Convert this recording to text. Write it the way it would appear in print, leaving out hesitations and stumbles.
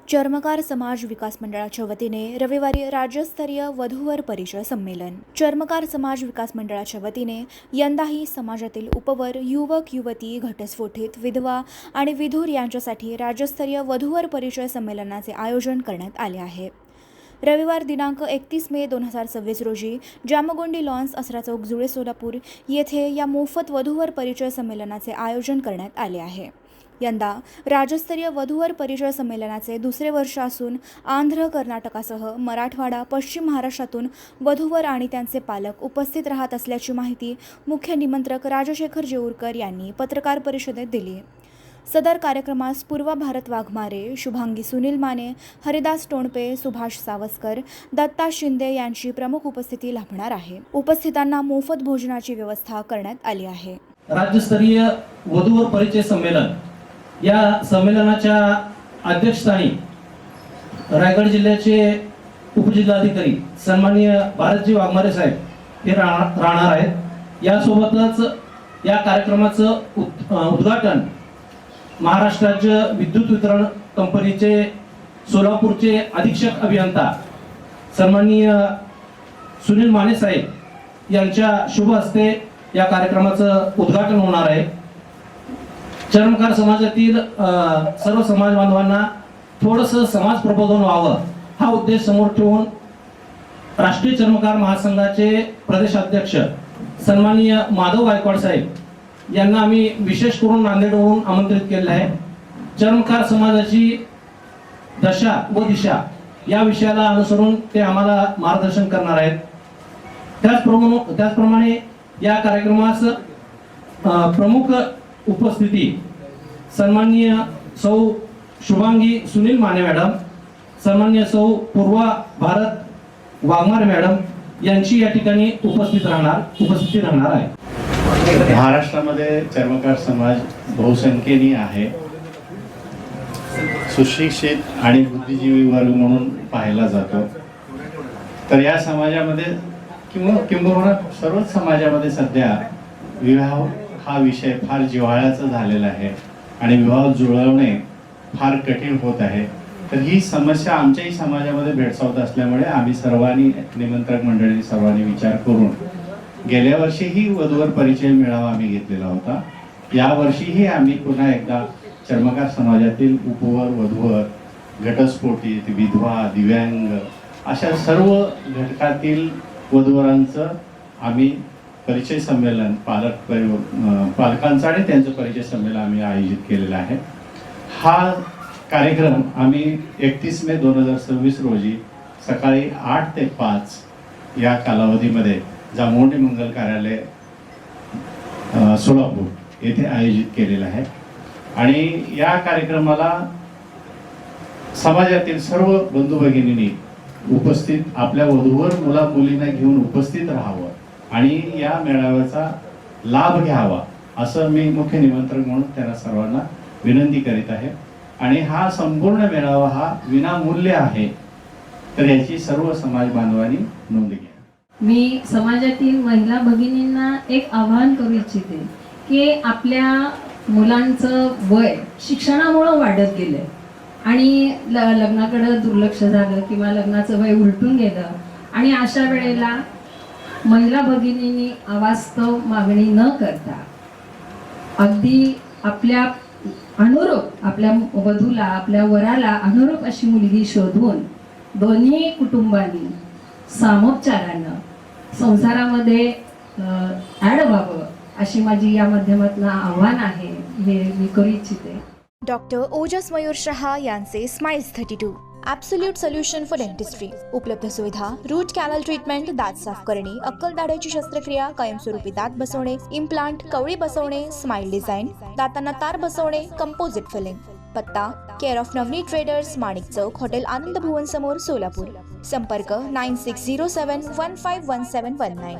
चर्मकार समाज विकास मंडळाच्या वतीने रविवारी राज्यस्तरीय वधूवर परिचय संमेलन. चर्मकार समाज विकास मंडळाच्या वतीने यंदाही समाजातील उपवर, युवक युवती, घटस्फोटित, विधवा आणि विधूर यांच्यासाठी राज्यस्तरीय वधूवर परिचय संमेलनाचे आयोजन करण्यात आले आहे. रविवार दिनांक 31 मे 2026 रोजी जामगोंडी लॉन्स, असरा चौक, जुळे, सोलापूर येथे या मोफत वधूवर परिचय संमेलनाचे आयोजन करण्यात आले आहे. यंदा राज्यस्तरीय वधूवर परिचय संमेलनाचे दुसरे वर्ष असून आंध्र, कर्नाटकासह मराठवाडा, पश्चिम महाराष्ट्रातून वधूवर आणि त्यांचे पालक उपस्थित राहत असल्याची माहिती मुख्य निमंत्रक राजशेखर जेऊरकर यांनी पत्रकार परिषदेत दिली. सदर कार्यक्रमास पूर्वा भारत वाघमारे, शुभांगी सुनील माने, हरिदास टोणपे, सुभाष सावस्कर, दत्ता शिंदे यांची प्रमुख उपस्थिती लाभणार आहे. उपस्थितांना मोफत भोजनाची व्यवस्था करण्यात आली आहे. राज्यस्तरीय वधूवर परिचय संमेलन या संमेलनाच्या अध्यक्षस्थानी रायगड जिल्ह्याचे उपजिल्हाधिकारी सन्माननीय भारतजी वाघमारे साहेब हे राहणार आहेत. यासोबतच या कार्यक्रमाचं उद्घाटन महाराष्ट्र राज्य विद्युत वितरण कंपनीचे सोलापूरचे अधीक्षक अभियंता सन्माननीय सुनील माने साहेब यांच्या शुभ हस्ते या कार्यक्रमाचं उद्घाटन होणार आहे. चर्मकार समाजातील सर्व समाज बांधवांना थोडंसं समाज प्रबोधन व्हावं हा उद्देश समोर ठेवून राष्ट्रीय चर्मकार महासंघाचे प्रदेशाध्यक्ष सन्माननीय माधव गायकवाड साहेब यांना आम्ही विशेष करून नांदेडवरून आमंत्रित केले आहे. चर्मकार समाजाची दशा व दिशा या विषयाला अनुसरून ते आम्हाला मार्गदर्शन करणार आहेत. त्याचप्रमाणे या कार्यक्रमास प्रमुख उपस्थिती सन्माननीय सौ शुभांगी सुनील माने मॅडम, सन्माननीय सौ पूर्वा भारत वाघमारे मॅडम यांची या ठिकाणी उपस्थिती राहणार आहे. महाराष्ट्रामध्ये चर्मकार समाज बहुसंख्येने आहे. सुशिक्षित आणि बुद्धिजीवी वर्ग म्हणून पाहिला जातो. तर या समाजामध्ये किंबहुना सर्वच समाजामध्ये सध्या विवाह हा विषय फार जिव्हाळ्याचा झालेला आहे आणि विवाह जुळवणे फार कठीण होत आहे. तर ही समस्या आमच्याही समाजामध्ये भेडसावत असल्यामुळे आम्ही सर्वांनी, निमंत्रक मंडळी सर्वांनी विचार करून गेल्या वर्षीही वधूवर परिचय मेळावा आम्ही घेतलेला होता. यावर्षीही आम्ही पुन्हा एकदा चर्मकार समाजातील उपवर, वधूवर, घटस्फोटित, विधवा, दिव्यांग अशा सर्व घटकातील वधूवरांचं आम्ही परिचय संमेलन, पालकांचा आणि त्यांचं परिचय संमेलन आम्ही आयोजित केलेलं आहे. हा कार्यक्रम आम्ही 31 मे 2026 रोजी सकाळी 8 ते 5 या कालावधीमध्ये जामगोंडी मंगल कार्यालय सोलापूर येथे आयोजित केलेला आहे. आणि या कार्यक्रमाला समाजातील सर्व बंधू भगिनींनी उपस्थित आपल्या वधूवर मुला मुलींना घेऊन उपस्थित राहावं आणि या मेळाव्याचा लाभ घ्यावा असं मी मुख्य निमंत्रक म्हणून त्यांना सर्वांना विनंती करीत आहे. आणि हा संपूर्ण मेळावा हा विनामूल्य आहे, तर याची सर्व समाज बांधवांनी नोंद घ्या. मी समाजातील महिला भगिनींना एक आवाहन करू इच्छिते की आपल्या मुलांचं वय शिक्षणामुळे वाढत गेलंय आणि लग्नाकडे दुर्लक्ष झालं किंवा लग्नाचं वय उलटून गेलं आणि अशा वेळेला महिला भगिनींनी अवास्तव मागणी न करता अगदी आपल्या अनुरूप, आपल्या वधूला, आपल्या वराला अनुरूप अशी मुलगी शोधून दोन्ही कुटुंबांनी सामोपचारानं संसारामध्ये ॲड व्हावं अशी माझी या माध्यमातून आव्हान आहे, हे मी करू इच्छिते. डॉक्टर ओजस मयूर शहा यांचे smiles 32 absolute solution for dentistry. उपलब्ध सुविधा: रूट कॅनल ट्रीटमेंट, दात साफ करणे, अक्कल दाढेची शस्त्रक्रिया, कायमस्वरूपी दात बसवणे, इम्प्लांट, कवळी बसवणे, स्माइल डिझाईन, दातांना तार बसवणे, कंपोजिट फिलिंग. पत्ता: care of Navneet traders, Manik Chowk, hotel Anand Bhuvan समोर, सोलापूर. संपर्क: 9607151719.